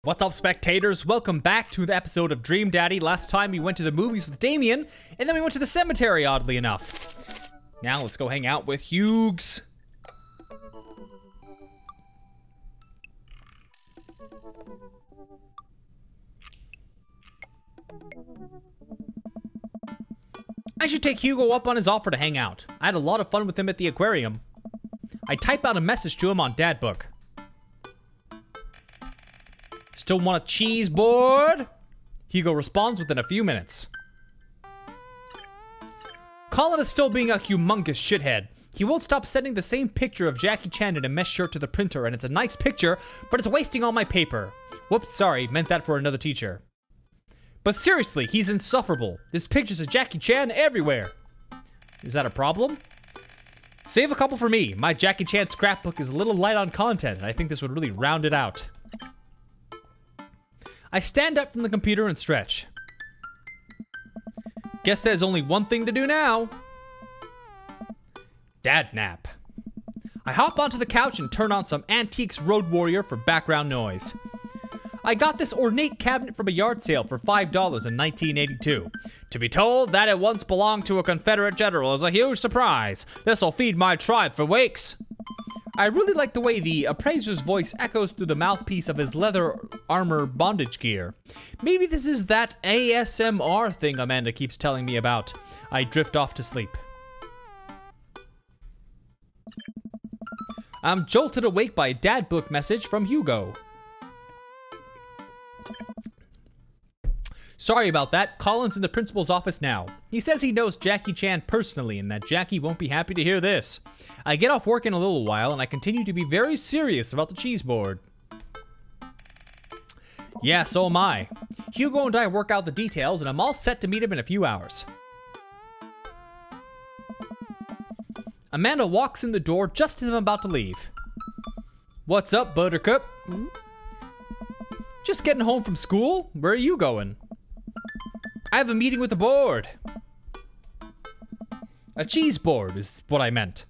What's up, spectators? Welcome back to the episode of Dream Daddy. Last time we went to the movies with Damien, and then we went to the cemetery, oddly enough. Now let's go hang out with Hughes. I should take Hugo up on his offer to hang out. I had a lot of fun with him at the aquarium. I type out a message to him on Dad Book. Still want a cheese board? Hugo responds within a few minutes. Colin is still being a humongous shithead. He won't stop sending the same picture of Jackie Chan in a mesh shirt to the printer, and it's a nice picture, but it's wasting all my paper. Whoops, sorry, meant that for another teacher. But seriously, he's insufferable. There's pictures of Jackie Chan everywhere. Is that a problem? Save a couple for me. My Jackie Chan scrapbook is a little light on content, and I think this would really round it out. I stand up from the computer and stretch. Guess there's only one thing to do now. Dad nap. I hop onto the couch and turn on some Antiques Road Warrior for background noise. I got this ornate cabinet from a yard sale for $5 in 1982. To be told that it once belonged to a Confederate general is a huge surprise. This'll feed my tribe for weeks. I really like the way the appraiser's voice echoes through the mouthpiece of his leather armor bondage gear. Maybe this is that ASMR thing Amanda keeps telling me about. I drift off to sleep. I'm jolted awake by a Dad Book message from Hugo. Sorry about that. Colin's in the principal's office now. He says he knows Jackie Chan personally and that Jackie won't be happy to hear this. I get off work in a little while and I continue to be very serious about the cheese board. Yeah, so am I. Hugo and I work out the details and I'm all set to meet him in a few hours. Amanda walks in the door just as I'm about to leave. What's up, Buttercup? Just getting home from school? Where are you going? I have a meeting with the board. A cheese board is what I meant.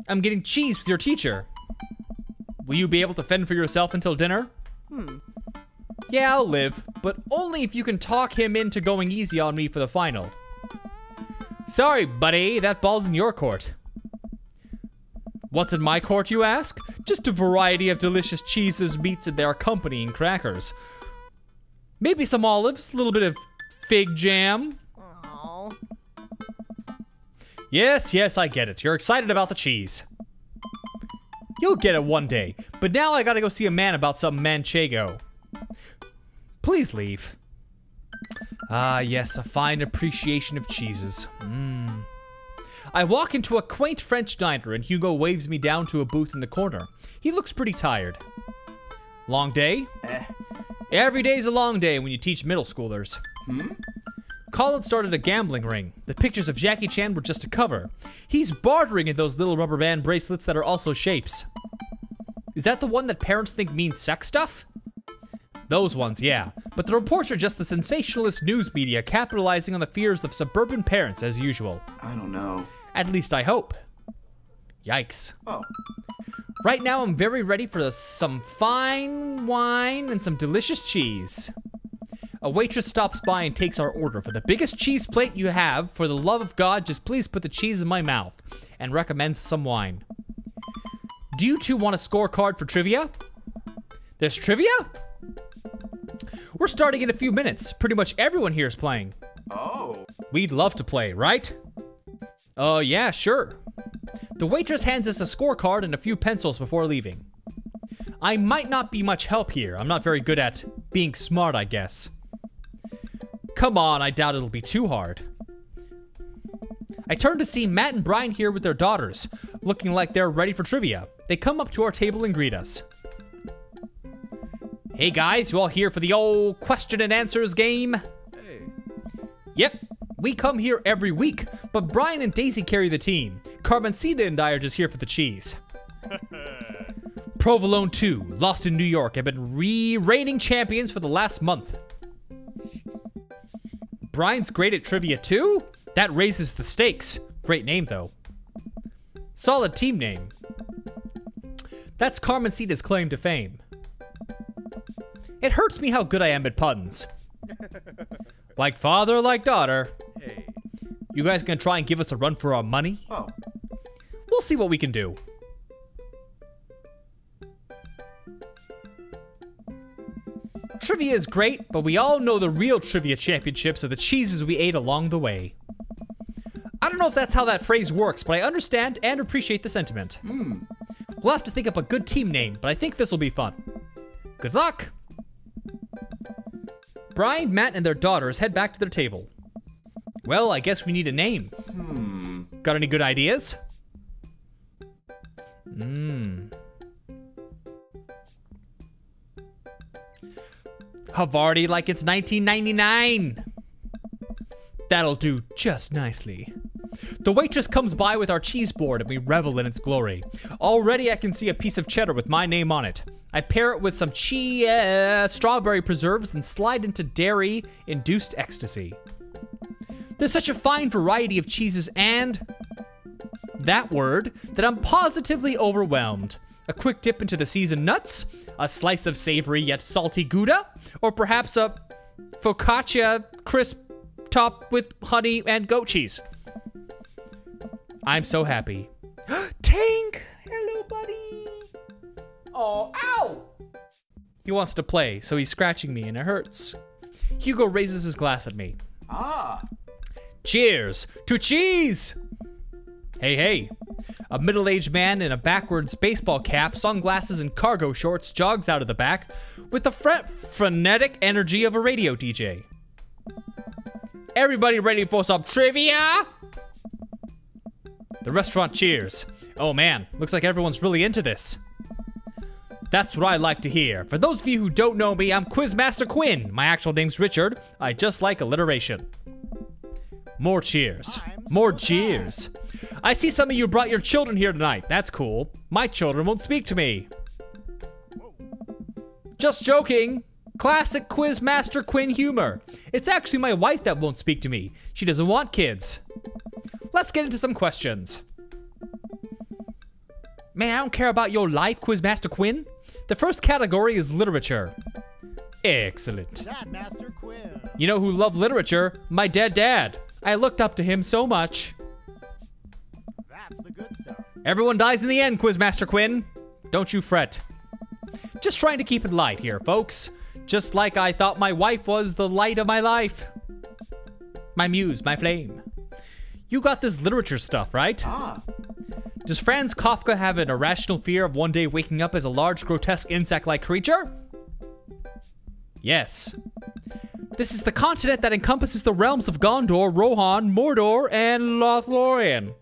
I'm getting cheese with your teacher. Will you be able to fend for yourself until dinner? Yeah, I'll live, but only if you can talk him into going easy on me for the final. Sorry, buddy, that ball's in your court. What's in my court, you ask? Just a variety of delicious cheeses, meats, and their accompanying crackers. Maybe some olives, a little bit of fig jam. Aww. Yes, I get it. You're excited about the cheese. You'll get it one day, but now I gotta go see a man about some manchego. Please leave. Ah, yes, a fine appreciation of cheeses. I walk into a quaint French diner and Hugo waves me down to a booth in the corner. He looks pretty tired. Long day? Every day's a long day when you teach middle schoolers. Colin started a gambling ring. The pictures of Jackie Chan were just a cover. He's bartering in those little rubber band bracelets that are also shapes. Is that the one that parents think means sex stuff? Those ones, yeah. But the reports are just the sensationalist news media capitalizing on the fears of suburban parents as usual. I don't know. At least I hope. Yikes. Oh. Right now I'm very ready for some fine wine and some delicious cheese. A waitress stops by and takes our order. For the biggest cheese plate you have, for the love of God, just please put the cheese in my mouth, and recommends some wine. Do you two want a scorecard for trivia? There's trivia? We're starting in a few minutes. Pretty much everyone here is playing. Oh. We'd love to play, right? Yeah, sure. The waitress hands us a scorecard and a few pencils before leaving. I might not be much help here. I'm not very good at being smart, I guess. Come on, I doubt it'll be too hard. I turn to see Matt and Brian here with their daughters, looking like they're ready for trivia. They come up to our table and greet us. Hey guys, you all here for the old question and answers game? Hey. Yep, we come here every week, but Brian and Daisy carry the team. Carmencita and I are just here for the cheese. Provolone 2, Lost in New York, have been reigning champions for the last month. Brian's great at trivia too? That raises the stakes. Great name though. Solid team name. That's Carmencita's claim to fame. It hurts me how good I am at puns. Like father, like daughter. Hey. You guys gonna try and give us a run for our money? Oh. We'll see what we can do. Trivia is great, but we all know the real trivia championships are the cheeses we ate along the way. I don't know if that's how that phrase works, but I understand and appreciate the sentiment. We'll have to think up a good team name, but I think this will be fun. Good luck! Brian, Matt, and their daughters head back to their table. Well, I guess we need a name. Got any good ideas? Havarti like it's 1999. That'll do just nicely. The waitress comes by with our cheese board and we revel in its glory. Already I can see a piece of cheddar with my name on it. I pair it with some strawberry preserves and slide into dairy-induced ecstasy. There's such a fine variety of cheeses and that word that I'm positively overwhelmed. A quick dip into the seasoned nuts, a slice of savory yet salty Gouda, or perhaps a focaccia crisp topped with honey and goat cheese. I'm so happy. Tank! Hello, buddy! Oh, ow! He wants to play, so he's scratching me and it hurts. Hugo raises his glass at me. Ah. Cheers to cheese! Hey, hey. A middle-aged man in a backwards baseball cap, sunglasses, and cargo shorts jogs out of the back with the frenetic energy of a radio DJ. Everybody ready for some trivia? The restaurant cheers. Oh man, looks like everyone's really into this. That's what I like to hear. For those of you who don't know me, I'm Quizmaster Quinn. My actual name's Richard. I just like alliteration. More cheers. More cheers. I see some of you brought your children here tonight. That's cool. My children won't speak to me. Just joking. Classic Quizmaster Quinn humor. It's actually my wife that won't speak to me. She doesn't want kids. Let's get into some questions. Man, I don't care about your life, Quizmaster Quinn. The first category is literature. Excellent. Master Quinn. You know who loved literature? My dead dad. I looked up to him so much. That's the good stuff. Everyone dies in the end, Quizmaster Quinn. Don't you fret. Just trying to keep it light here, folks. Just like I thought my wife was the light of my life. My muse, my flame. You got this literature stuff, right? Ah. Does Franz Kafka have an irrational fear of one day waking up as a large, grotesque insect-like creature? Yes. This is the continent that encompasses the realms of Gondor, Rohan, Mordor, and Lothlorien.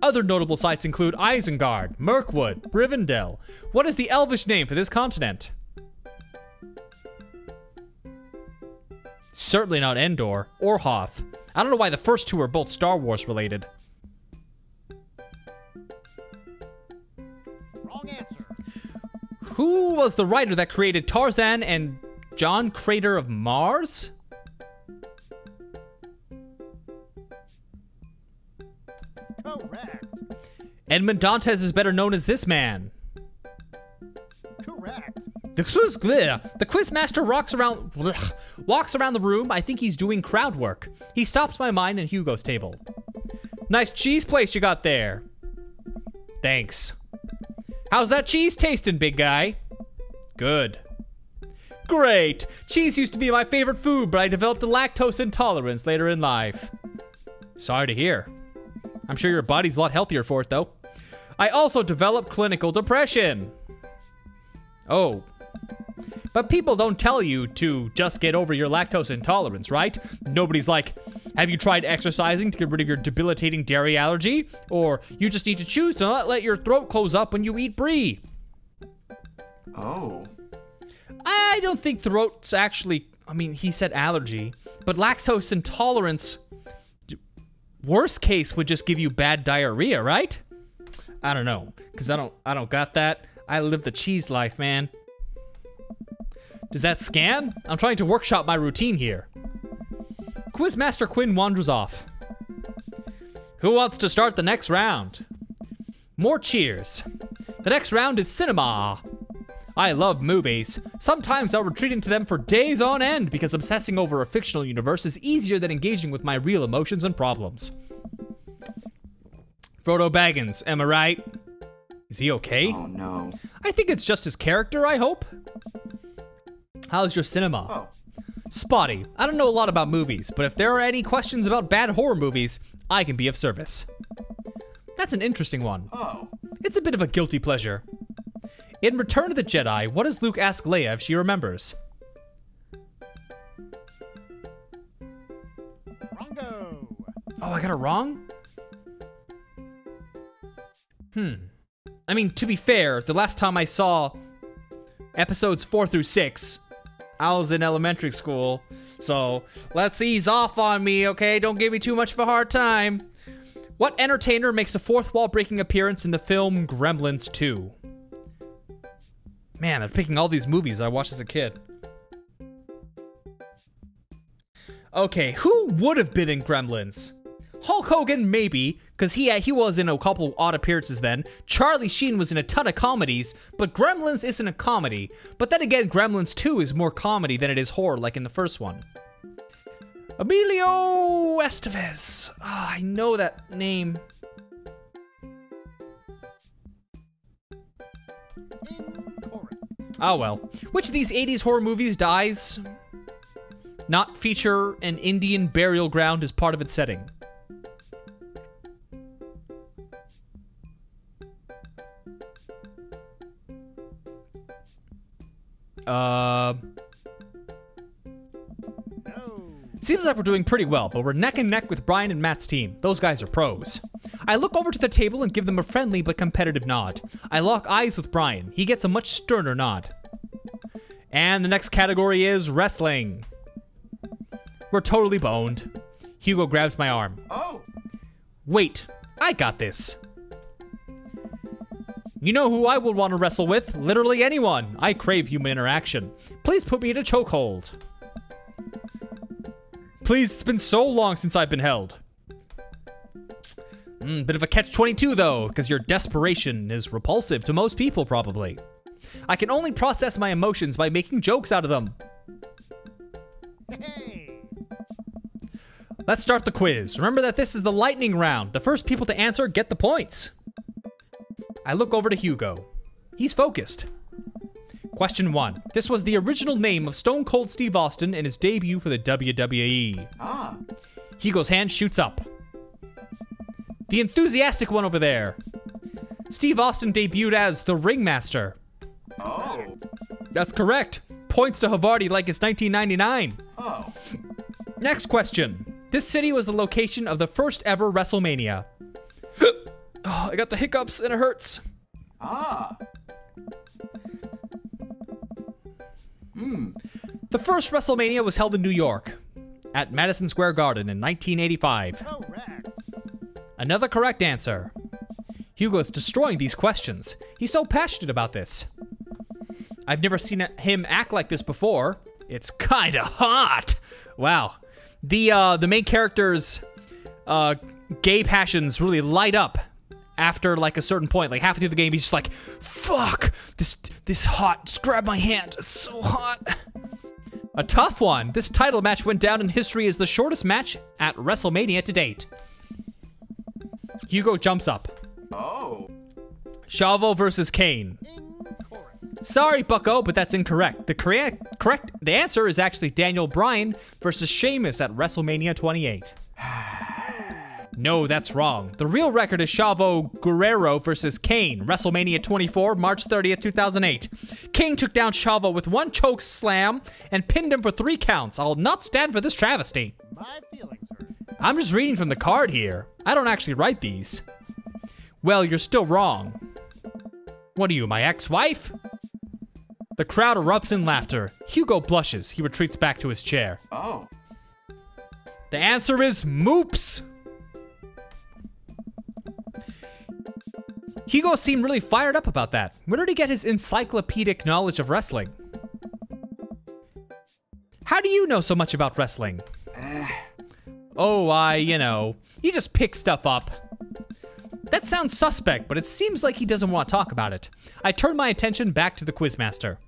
Other notable sites include Isengard, Mirkwood, Rivendell. What is the Elvish name for this continent? Certainly not Endor or Hoth. I don't know why the first two are both Star Wars related. Wrong answer. Who was the writer that created Tarzan and John Crater of Mars? Correct. Edmond Dantes is better known as this man. Correct. The Quizmaster walks around the room. I think he's doing crowd work. He stops by mine and Hugo's table. Nice cheese place you got there. Thanks. How's that cheese tasting, big guy? Good. Great. Cheese used to be my favorite food, but I developed a lactose intolerance later in life. Sorry to hear. I'm sure your body's a lot healthier for it, though. I also developed clinical depression. Oh. But people don't tell you to just get over your lactose intolerance, right? Nobody's like, have you tried exercising to get rid of your debilitating dairy allergy? Or you just need to choose to not let your throat close up when you eat brie. Oh. I don't think throats actually, I mean, he said allergy, but lactose intolerance, worst case would just give you bad diarrhea, right? I don't know, because I don't got that. I live the cheese life, man. Does that scan? I'm trying to workshop my routine here. Quizmaster Quinn wanders off. Who wants to start the next round? More cheers. The next round is cinema. I love movies. Sometimes I'll retreat into them for days on end because obsessing over a fictional universe is easier than engaging with my real emotions and problems. Frodo Baggins, am I right? Is he okay? Oh no. I think it's just his character, I hope. How's your cinema? Oh. Spotty. I don't know a lot about movies, but if there are any questions about bad horror movies, I can be of service. That's an interesting one. Oh. It's a bit of a guilty pleasure. In Return of the Jedi, what does Luke ask Leia if she remembers? Wrongo. Oh, I got it wrong? I mean, to be fair, the last time I saw episodes 4 through 6, I was in elementary school. So, let's ease off on me, okay? Don't give me too much of a hard time. What entertainer makes a fourth wall breaking appearance in the film Gremlins 2? Man, I'm picking all these movies I watched as a kid. Okay, who would have been in Gremlins? Hulk Hogan, maybe, because he was in a couple odd appearances then. Charlie Sheen was in a ton of comedies, but Gremlins isn't a comedy. But then again, Gremlins 2 is more comedy than it is horror, like in the first one. Emilio Estevez. Oh, I know that name. Incorrect. Oh well. Which of these 80s horror movies dies not feature an Indian burial ground as part of its setting? No. Seems like we're doing pretty well, but we're neck and neck with Brian and Matt's team. Those guys are pros. I look over to the table and give them a friendly but competitive nod. I lock eyes with Brian. He gets a much sterner nod. And the next category is wrestling. We're totally boned. Hugo grabs my arm. Oh. Wait, I got this. You know who I would want to wrestle with? Literally anyone. I crave human interaction. Please put me in a chokehold. Please, it's been so long since I've been held. Bit of a catch-22 though, because your desperation is repulsive to most people probably. I can only process my emotions by making jokes out of them. Hey. Let's start the quiz. Remember that this is the lightning round. The first people to answer get the points. I look over to Hugo. He's focused. Question 1. This was the original name of Stone Cold Steve Austin in his debut for the WWE. Ah. Hugo's hand shoots up. The enthusiastic one over there. Steve Austin debuted as the Ringmaster. Oh. That's correct. Points to Havarti like it's 1999. Oh. Next question. This city was the location of the first ever WrestleMania. Oh, I got the hiccups and it hurts. Ah. The first WrestleMania was held in New York at Madison Square Garden in 1985. Correct. Another correct answer. Hugo's destroying these questions. He's so passionate about this. I've never seen him act like this before. It's kinda hot. Wow. The main character's gay passions really light up after like a certain point. Like halfway through the game, he's just like, fuck, this hot, just grab my hand, it's so hot. A tough one. This title match went down in history as the shortest match at WrestleMania to date. Hugo jumps up. Oh. Chavo versus Kane. Incorrect. Sorry, Bucko, but that's incorrect. The answer is actually Daniel Bryan versus Sheamus at WrestleMania 28. No, that's wrong. The real record is Chavo Guerrero versus Kane, WrestleMania 24, March 30th, 2008. Kane took down Chavo with one choke slam and pinned him for 3 counts. I'll not stand for this travesty. My feelings hurt. I'm just reading from the card here. I don't actually write these. Well, you're still wrong. What are you, my ex-wife? The crowd erupts in laughter. Hugo blushes. He retreats back to his chair. Oh. The answer is Moops. Hugo seemed really fired up about that. Where did he get his encyclopedic knowledge of wrestling? How do you know so much about wrestling? Oh, you know, you just pick stuff up. That sounds suspect, but it seems like he doesn't want to talk about it. I turn my attention back to the Quizmaster.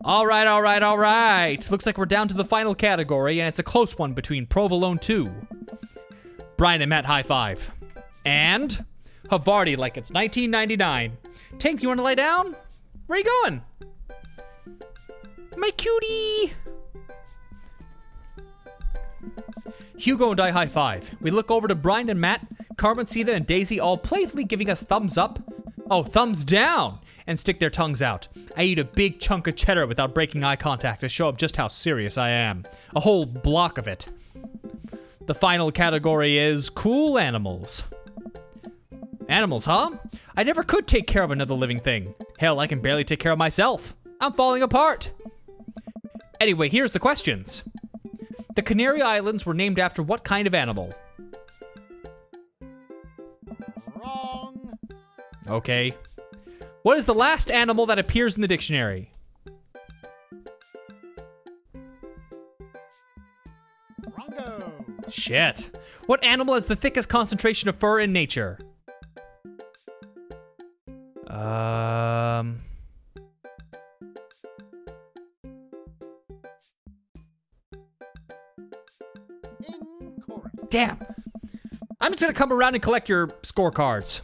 All right. Looks like we're down to the final category, and it's a close one between Provolone 2, Brian and Matt high five, and Havarti like it's 1999. Tank, you want to lay down? Where are you going? My cutie! Hugo and I high five. We look over to Brian and Matt, Carmencita and Daisy all playfully giving us thumbs up. Oh, thumbs down! And stick their tongues out. I eat a big chunk of cheddar without breaking eye contact to show up just how serious I am. A whole block of it. The final category is cool animals. Animals, huh? I never could take care of another living thing. Hell, I can barely take care of myself. I'm falling apart. Anyway, here's the questions. The Canary Islands were named after what kind of animal? Wrong. Okay. What is the last animal that appears in the dictionary? Wrongo. Shit. What animal has the thickest concentration of fur in nature? Incorrect. Damn. I'm just gonna come around and collect your scorecards.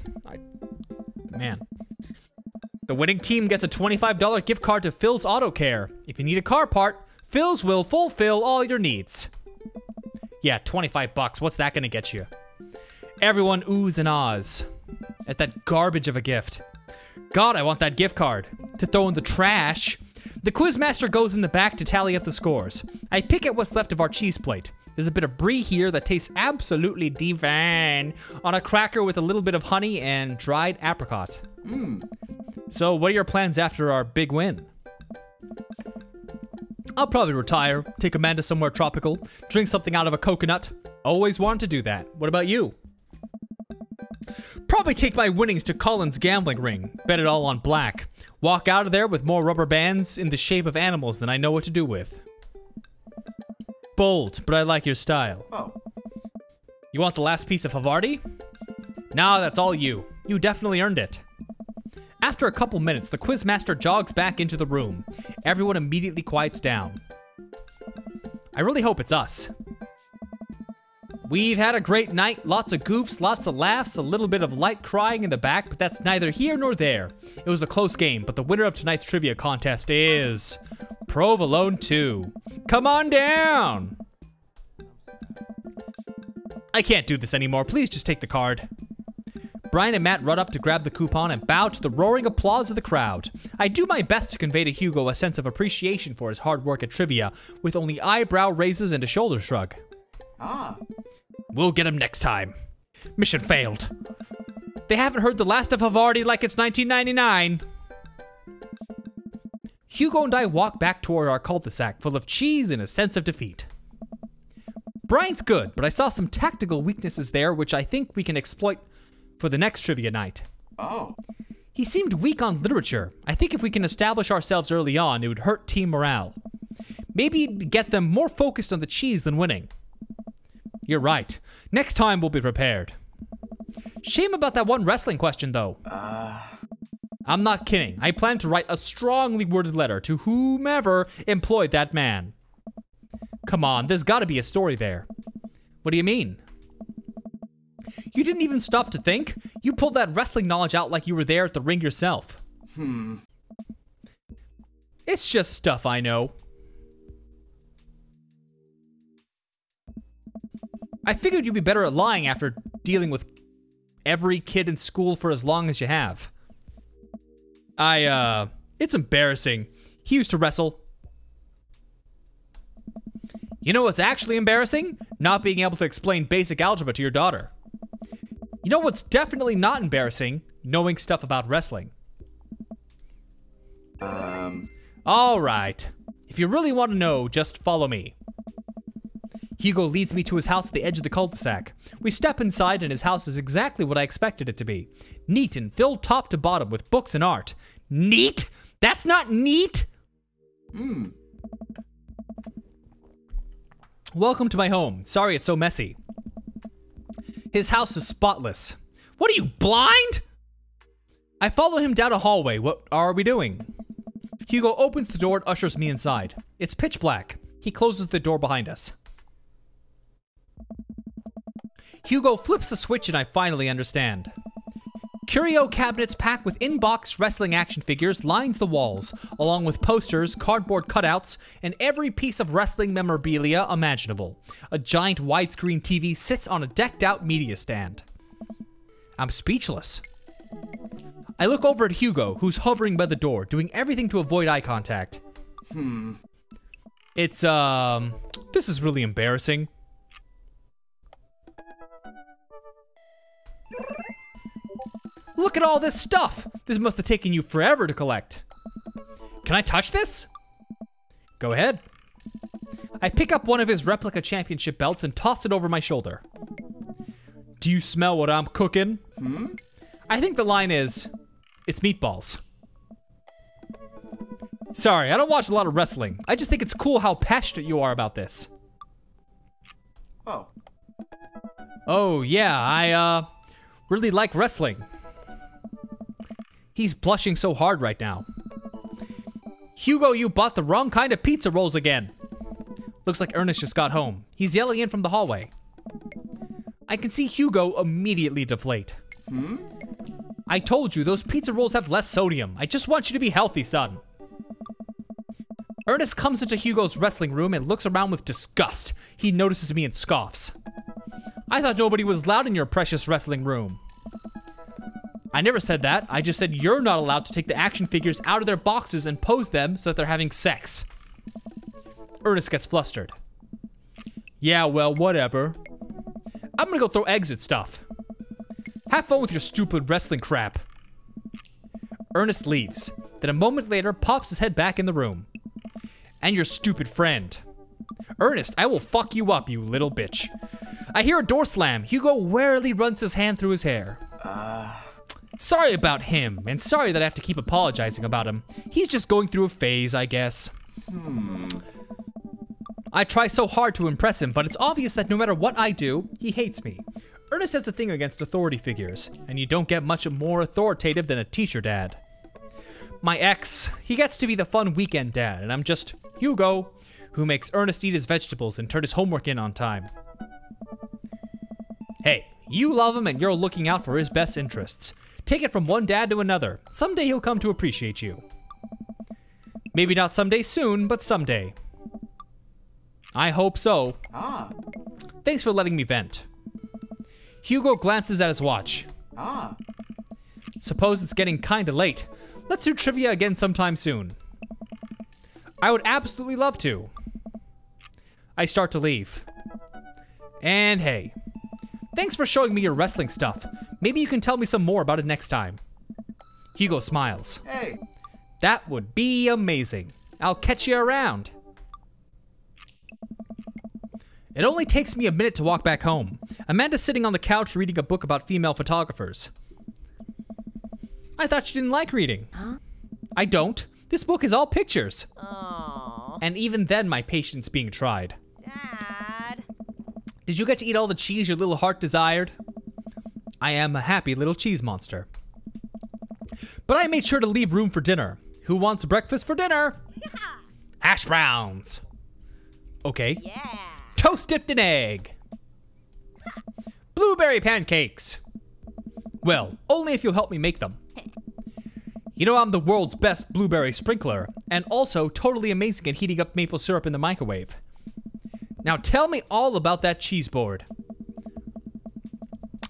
Man. The winning team gets a $25 gift card to Phil's Auto Care. If you need a car part, Phil's will fulfill all your needs. Yeah, 25 bucks. What's that gonna get you? Everyone oohs and ahs at that garbage of a gift. God, I want that gift card to throw in the trash. The Quizmaster goes in the back to tally up the scores. I pick at what's left of our cheese plate. There's a bit of brie here that tastes absolutely divine on a cracker with a little bit of honey and dried apricot. So what are your plans after our big win? I'll probably retire, take Amanda somewhere tropical, drink something out of a coconut. Always wanted to do that. What about you? Probably take my winnings to Colin's gambling ring, bet it all on black. Walk out of there with more rubber bands in the shape of animals than I know what to do with. Bold, but I like your style. Oh. You want the last piece of Havarti? No, that's all you. You definitely earned it. After a couple minutes, the Quizmaster jogs back into the room. Everyone immediately quiets down. I really hope it's us. We've had a great night, lots of goofs, lots of laughs, a little bit of light crying in the back, but that's neither here nor there. It was a close game, but the winner of tonight's trivia contest is Provolone 2. Come on down! I can't do this anymore, please just take the card. Brian and Matt run up to grab the coupon and bow to the roaring applause of the crowd. I do my best to convey to Hugo a sense of appreciation for his hard work at trivia, with only eyebrow raises and a shoulder shrug. Ah. We'll get him next time. Mission failed. They haven't heard the last of Havarti like it's 1999. Hugo and I walk back toward our cul-de-sac full of cheese and a sense of defeat. Brian's good, but I saw some tactical weaknesses there which I think we can exploit for the next trivia night. Oh. He seemed weak on literature. I think if we can establish ourselves early on, it would hurt team morale. Maybe get them more focused on the cheese than winning. You're right. Next time we'll be prepared. Shame about that one wrestling question, though. I'm not kidding. I plan to write a strongly worded letter to whomever employed that man. Come on, there's gotta be a story there. What do you mean? You didn't even stop to think? You pulled that wrestling knowledge out like you were there at the ring yourself. It's just stuff I know. I figured you'd be better at lying after dealing with every kid in school for as long as you have. It's embarrassing. He used to wrestle. You know what's actually embarrassing? Not being able to explain basic algebra to your daughter. You know what's definitely not embarrassing? Knowing stuff about wrestling. All right. If you really want to know, just follow me. Hugo leads me to his house at the edge of the cul-de-sac. We step inside and his house is exactly what I expected it to be. Neat and filled top to bottom with books and art. Neat? That's not neat? Welcome to my home. Sorry it's so messy. His house is spotless. What are you, blind? I follow him down a hallway. What are we doing? Hugo opens the door and ushers me inside. It's pitch black. He closes the door behind us. Hugo flips a switch and I finally understand. Curio cabinets packed with in-box wrestling action figures lines the walls, along with posters, cardboard cutouts, and every piece of wrestling memorabilia imaginable. A giant widescreen TV sits on a decked-out media stand. I'm speechless. I look over at Hugo, who's hovering by the door, doing everything to avoid eye contact. This is really embarrassing. Look at all this stuff! This must have taken you forever to collect. Can I touch this? Go ahead. I pick up one of his replica championship belts and toss it over my shoulder. Do you smell what I'm cooking? I think the line is, it's meatballs. Sorry, I don't watch a lot of wrestling. I just think it's cool how passionate you are about this. Oh. Oh yeah, I really like wrestling. He's blushing so hard right now. Hugo, you bought the wrong kind of pizza rolls again. Looks like Ernest just got home. He's yelling in from the hallway. I can see Hugo immediately deflate. I told you, those pizza rolls have less sodium. I just want you to be healthy, son. Ernest comes into Hugo's wrestling room and looks around with disgust. He notices me and scoffs. I thought nobody was allowed in your precious wrestling room. I never said that. I just said you're not allowed to take the action figures out of their boxes and pose them so that they're having sex. Ernest gets flustered. Yeah, well, whatever. I'm gonna go throw eggs at stuff. Have fun with your stupid wrestling crap. Ernest leaves, then a moment later pops his head back in the room. And your stupid friend. Ernest, I will fuck you up, you little bitch. I hear a door slam. Hugo warily runs his hand through his hair. Sorry about him, and sorry that I have to keep apologizing about him. He's just going through a phase, I guess. I try so hard to impress him, but it's obvious that no matter what I do, he hates me. Ernest has a thing against authority figures, and you don't get much more authoritative than a teacher dad. My ex, he gets to be the fun weekend dad, and I'm just Hugo, who makes Ernest eat his vegetables and turn his homework in on time. Hey, you love him and you're looking out for his best interests. Take it from one dad to another. Someday he'll come to appreciate you. Maybe not someday soon, but someday. I hope so. Thanks for letting me vent. Hugo glances at his watch. Suppose it's getting kinda late. Let's do trivia again sometime soon. I would absolutely love to. I start to leave. And hey, thanks for showing me your wrestling stuff. Maybe you can tell me some more about it next time. Hugo smiles. Hey. That would be amazing. I'll catch you around. It only takes me a minute to walk back home. Amanda's sitting on the couch reading a book about female photographers. I thought you didn't like reading. I don't. This book is all pictures. And even then, my patience being tried. Dad. Did you get to eat all the cheese your little heart desired? I am a happy little cheese monster. But I made sure to leave room for dinner. Who wants breakfast for dinner? Hash browns. Okay. Yeah. Toast dipped in egg. Blueberry pancakes. Well, only if you'll help me make them. You know I'm the world's best blueberry sprinkler, and also totally amazing at heating up maple syrup in the microwave. Now tell me all about that cheese board.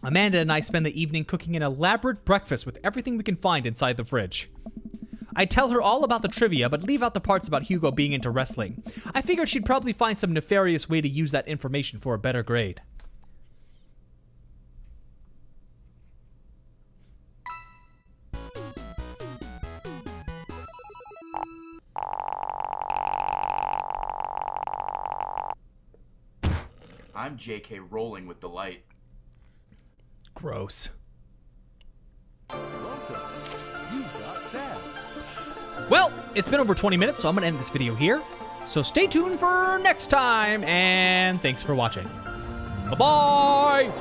Amanda and I spend the evening cooking an elaborate breakfast with everything we can find inside the fridge. I tell her all about the trivia, but leave out the parts about Hugo being into wrestling. I figured she'd probably find some nefarious way to use that information for a better grade. I'm JK rolling with delight. Gross. Welcome. You got bags. Well, it's been over 20 minutes, so I'm gonna end this video here. So stay tuned for next time, and thanks for watching. Bye-bye!